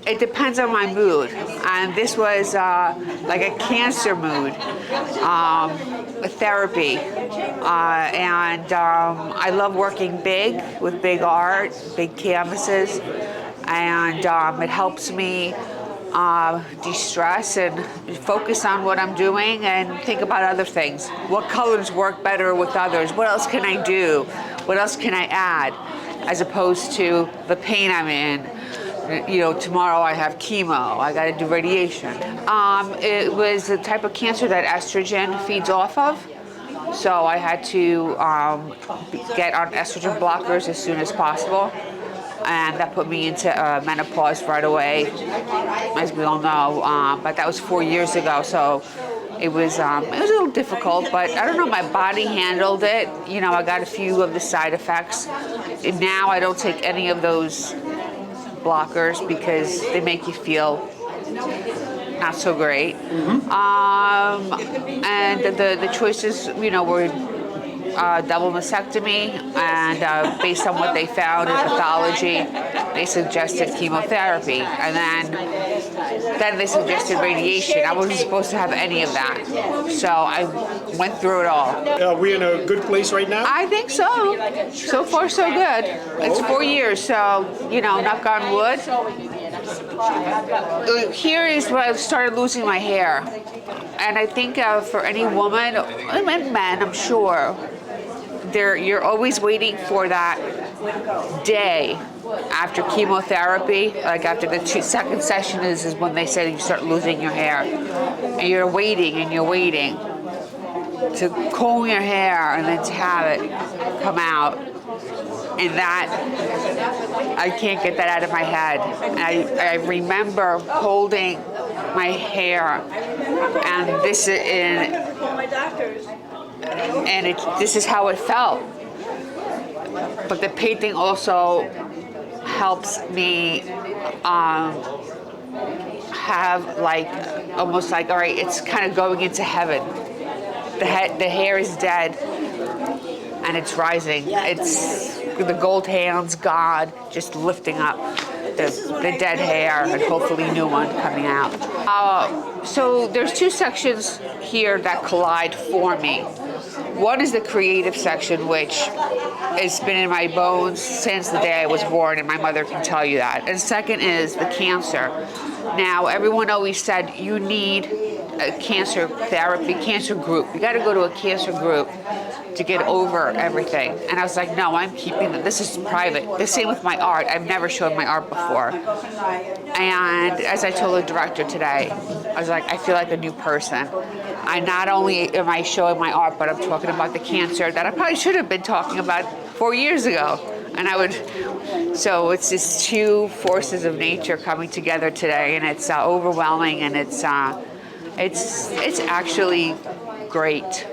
It depends on my mood, and this was like a cancer mood, a therapy, and I love working big with big art, big canvases, and it helps me de-stress and focus on what I'm doing and think about other things. What colors work better with others? What else can I do? What else can I add? As opposed to the pain I'm in. You know, tomorrow I have chemo, I gotta do radiation. It was the type of cancer that estrogen feeds off of. So I had to get on estrogen blockers as soon as possible. And that put me into menopause right away, as we all know. But that was 4 years ago, so it was a little difficult, but I don't know, my body handled it. You know, I got a few of the side effects. And now I don't take any of those blockers because they make you feel not so great. And the choices, you know, were double mastectomy, and based on what they found in pathology, they suggested chemotherapy, and then they suggested radiation. I wasn't supposed to have any of that, so I went through it all. Are we in a good place right now? I think so. So far, so good. It's 4 years, so, you know, knock on wood. Here is where I started losing my hair. And I think for any woman, and men, I'm sure, you're always waiting for that day after chemotherapy, like after the second session is when they say you start losing your hair. And you're waiting and you're waiting to comb your hair and then to have it come out. And that, I can't get that out of my head. I remember holding my hair, and this is how it felt. But the painting also helps me have like, almost like, all right, it's kind of going into heaven. The hair is dead, and it's rising. It's the gold hands, God, just lifting up the dead hair, and hopefully new one coming out. So there's two sections here that collide for me. One is the creative section, which has been in my bones since the day I was born, and my mother can tell you that. And second is the cancer. Now, everyone always said you need a cancer therapy, cancer group. You got to go to a cancer group to get over everything. And I was like, no, I'm keeping it. This is private. The same with my art. I've never shown my art before. And as I told the director today, I was like, I feel like a new person. I not only am I showing my art, but I'm talking about the cancer that I probably should have been talking about 4 years ago. And so it's just two forces of nature coming together today, and it's overwhelming, and it's actually great.